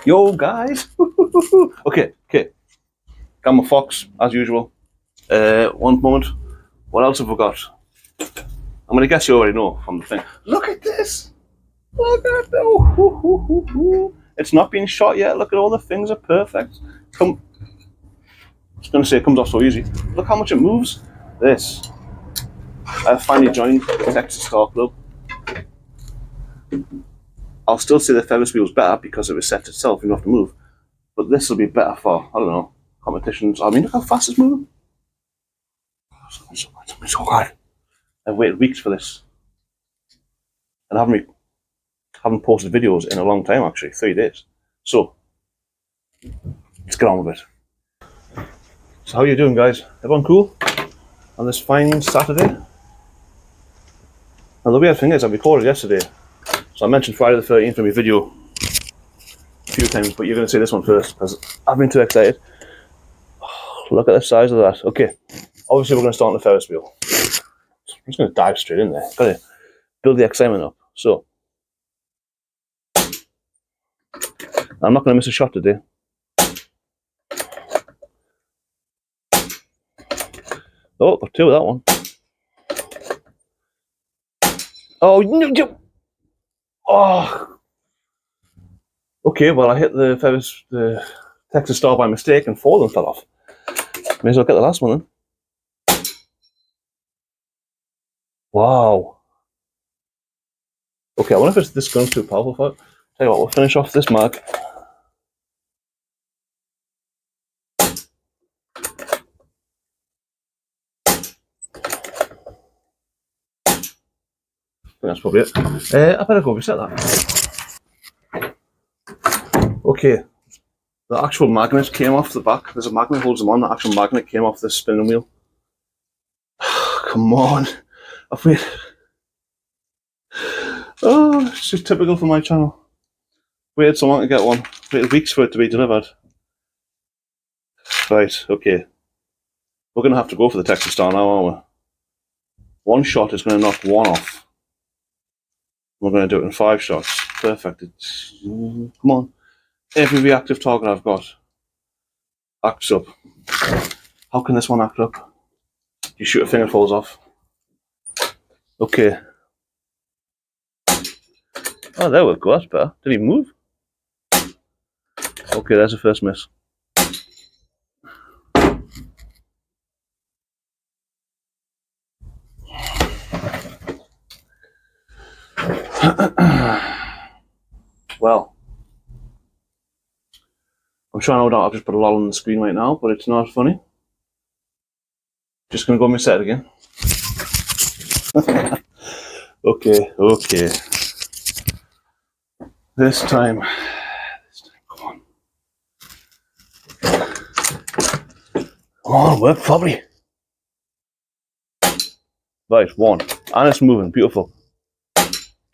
Yo, guys. Okay. Got my fox, as usual. One moment. What else have we got? I'm going to guess you already know from the thing. Look at this. Look at that. It's not being shot yet. Look at all the things are perfect. I was going to say it comes off so easy. Look how much it moves. This. I finally joined the Texas Star Club. I'll still say the Ferris wheel's better because it resets itself. You don't have to move. But this will be better for, I don't know, competitions. I mean, look how fast it's moving. It's so hard. I've waited weeks for this. And I haven't posted videos in a long time, actually, 3 days. So, let's get on with it. So how are you doing, guys? Everyone cool? On this fine Saturday? Now the weird thing is, I recorded yesterday. So I mentioned Friday the 13th in my video a few times, but you're going to see this one first, because I've been too excited. Oh, look at the size of that. Okay, obviously we're going to start on the Ferris wheel. I'm just going to dive straight in there. Got to build the excitement up. So, I'm not going to miss a shot today. Oh, got 2 of that one. Oh, no. Oh. Okay, well, I hit the Texas Star by mistake and 4 of them fell off. May as well get the last one then. Wow. Okay, I wonder if this gun's too powerful for it. Tell you what, we'll finish off this mag. That's probably it. I better go reset that. Okay, the actual magnet came off the back. There's a magnet that holds them on. The actual magnet came off the spinning wheel. Come on. I've waited. Oh, it's just typical for my channel. Waited so long to get one. Waited weeks for it to be delivered. Right, okay. We're going to have to go for the Texas Star now, aren't we? One shot is going to knock 1 off. We're going to do it in 5 shots. Perfect. Come on. Every reactive target I've got acts up. How can this one act up? You shoot a thing, it falls off. Okay. Oh, there we go. That's better. Did he move? Okay, there's the first miss. Well, I'm sure no doubt I've just put a lot on the screen right now, but it's not funny. Just going to go and reset it again. Okay. This time, come on, work properly. Right, 1, and it's moving, beautiful.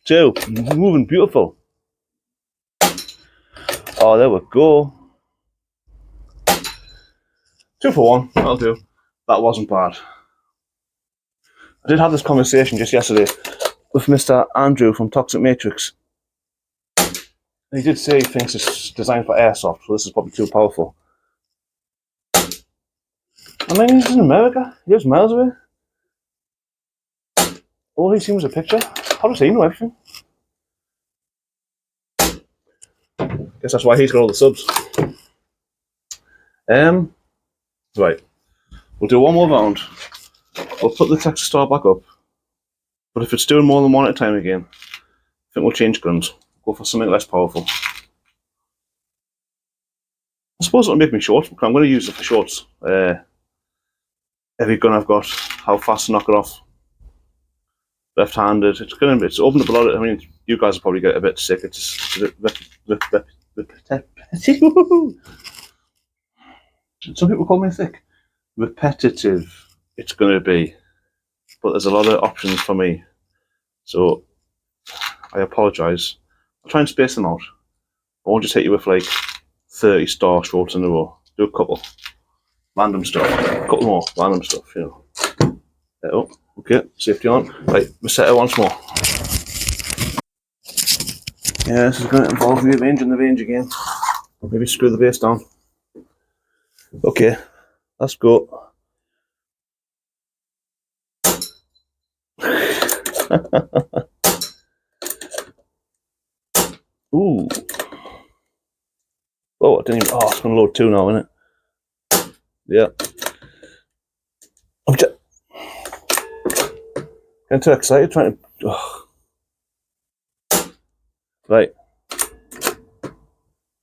2, moving, beautiful. Oh, there we go. 2 for 1, that'll do. That wasn't bad. I did have this conversation just yesterday with Mr. Andrew from Toxic Matrix. He did say he thinks it's designed for airsoft, so this is probably too powerful. I mean, he's in America. He lives miles away. All he's seen was a picture. How does he know everything? Guess that's why he's got all the subs. Right. We'll do one more round. We'll put the Texas Star back up. But if it's doing more than 1 at a time again, I think we'll change guns. Go for something less powerful. I suppose it'll make me short, because I'm going to use it for shorts. Every gun I've got, how fast to knock it off. Left-handed. It's opened up a lot of, I mean, you guys will probably get a bit sick. It's some people call me thick. Repetitive, it's going to be. But there's a lot of options for me. So, I apologise. I'll try and space them out. I won't just hit you with like 30 star shorts in a row. Do a couple. Random stuff. A couple more random stuff, you know. Oh, okay, safety on. Right, reset it once more. Yeah, this is going to involve rearranging the range again. Maybe screw the base down. Okay, let's go. Ooh. Oh, I didn't even. Oh, it's going to load 2 now, isn't it? Yeah. I'm just getting too excited trying to. Oh. Right.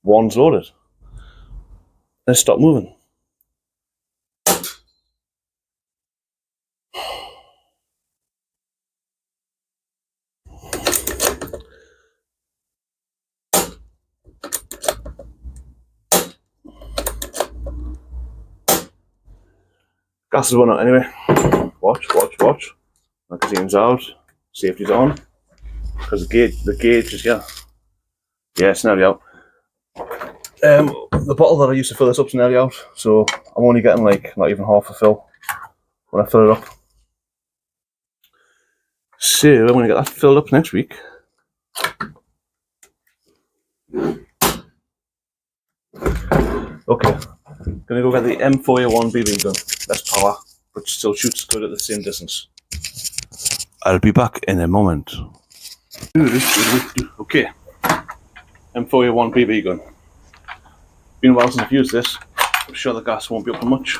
1's loaded. Let's stop moving. Gas is one out anyway. Watch. Magazine's out. Safety's on. Because the gauge is here. Yeah, it's nearly out. The bottle that I used to fill this up is nearly out, so I'm only getting like not even half a fill when I fill it up. So I'm going to get that filled up next week. Okay, gonna go get the M4A1 BB gun. Less power, but still shoots good at the same distance. I'll be back in a moment. Okay, M4A1 BB gun. Been a while since I've used this. I'm sure the gas won't be up for much.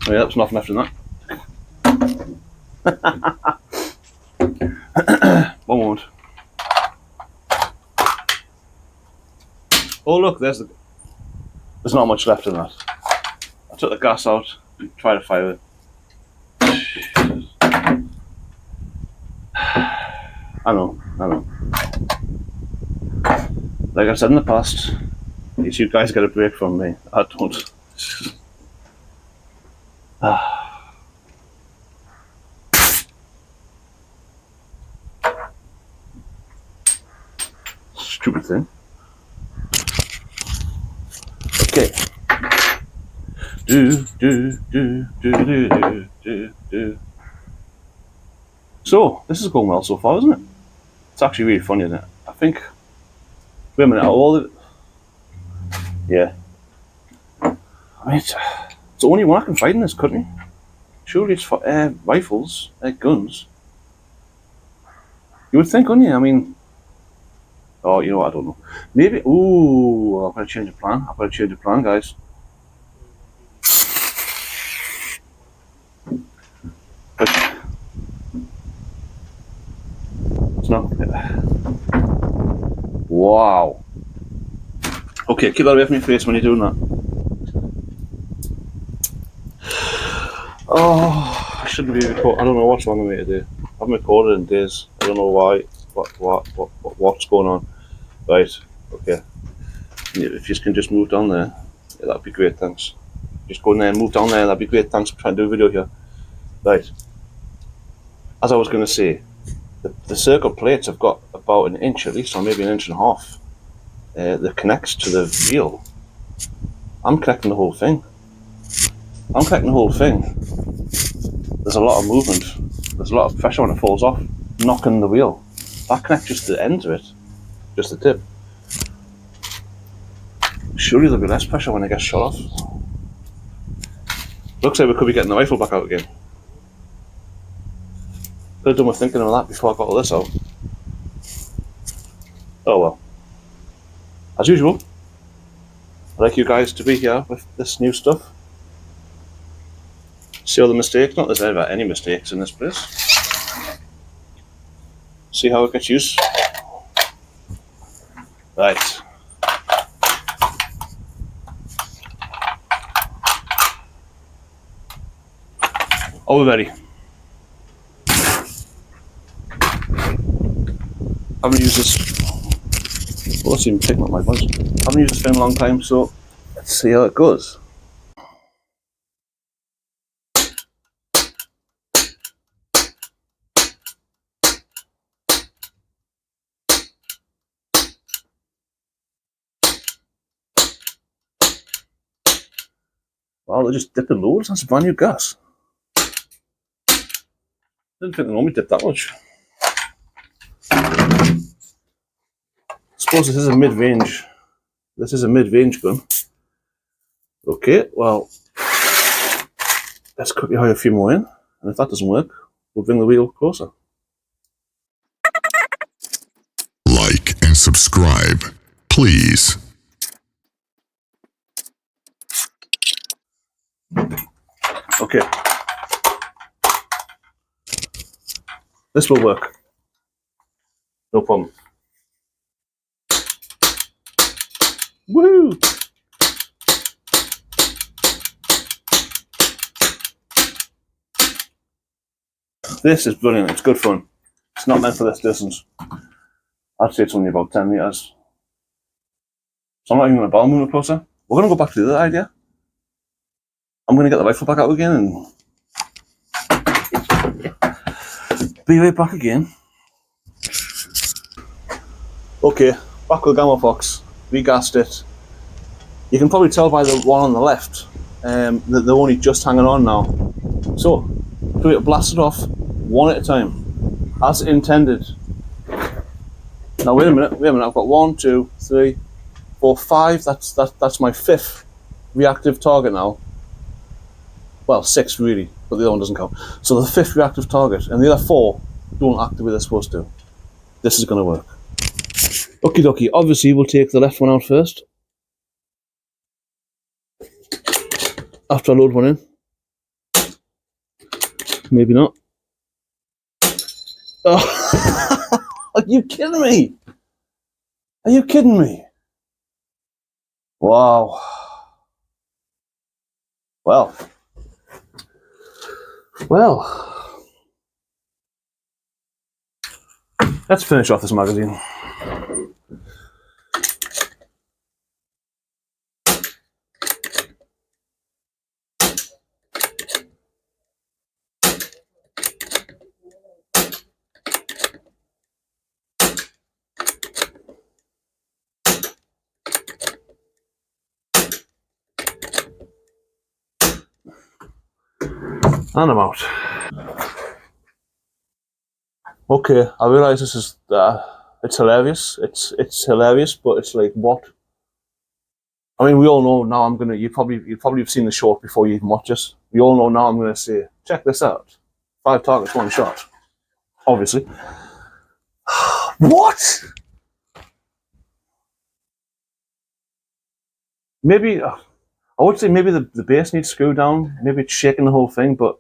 Oh yeah, that's nothing left in that. One moment. Oh look, there's not much left in that. I took the gas out and tried to fire it. I know. Like I said in the past, you guys get a break from me. I don't. Stupid thing. Okay. So, this is going well so far, isn't it? It's actually really funny, isn't it? I think. Wait a minute, all the. Yeah. I mean, it's the only one I can find in this country. Surely it's for air rifles, air guns. You would think, wouldn't you? I mean. Oh, you know what? I don't know. Maybe. Ooh, I've got to change the plan. Guys. It's not. Wow. Okay, keep that away from your face when you're doing that. Oh, I shouldn't be recording. I don't know what's wrong with me today. I haven't recorded in days. I don't know why. What's going on? Right. Okay. If you can just move down there, yeah, that'd be great. Thanks. Just go in there and move down there. That'd be great. Thanks for trying to do a video here. Right. As I was going to say, the circle plates have got about an inch at least, or maybe an inch and a half. That connects to the wheel. I'm connecting the whole thing. There's a lot of movement. There's a lot of pressure when it falls off, knocking the wheel. That connects just to the end of it, just the tip. Surely there'll be less pressure when it gets shut off. Looks like we could be getting the rifle back out again. Could have done my thinking of that before I got all this out. Oh well. As usual, I'd like you guys to be here with this new stuff. See all the mistakes. Not that there's ever any mistakes in this place. See how it gets used. Right. Are we ready? I haven't used this. Well, let's even picking up my voice. I haven't used this thing in a long time, so let's see how it goes. Wow, they're just dipping loads. That's brand new gas. Didn't think they normally dip that much. suppose this is a mid-range. This is a mid-range gun. Okay, well, let's quickly hire a few more in, and if that doesn't work, we'll bring the wheel closer. Like and subscribe, please. Okay. This will work. No problem. Woo! This is brilliant. It's good fun. It's not meant for this distance. I'd say it's only about 10 meters. So I'm not even going to bother moving closer. We're going to go back to the other idea. I'm going to get the rifle back out again and be right back again. Okay, back with the Gamma Fox. Regassed it. You can probably tell by the one on the left that they're only just hanging on now. So, we're going to blast it off one at a time, as intended. Now wait a minute. I've got 1, 2, 3, 4, 5. That's my 5th reactive target now. Well, 6 really, but the other one doesn't count. So the 5th reactive target, and the other 4 don't act the way they're supposed to. This is going to work. Okie dokie. Obviously, we'll take the left one out first. After I load one in. Maybe not. Oh, are you kidding me? Are you kidding me? Wow. Well. Let's finish off this magazine. And I'm out. Okay, I realise this is it's hilarious. It's hilarious, but it's like what? I mean, we all know now. You probably have seen the short before you even watch it. We all know now. I'm gonna say, check this out. 5 targets, 1 shot. Obviously. What? Maybe I would say maybe the base needs screwed down. Maybe it's shaking the whole thing, but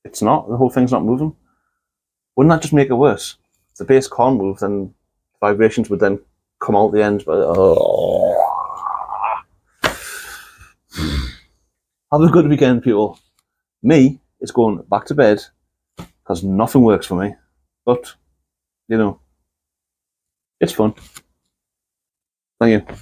it's not. The whole thing's not moving. Wouldn't that just make it worse? If the base can't move, then vibrations would then come out the end. But have a good weekend, people. Me is going back to bed because nothing works for me. But you know, it's fun. Thank you.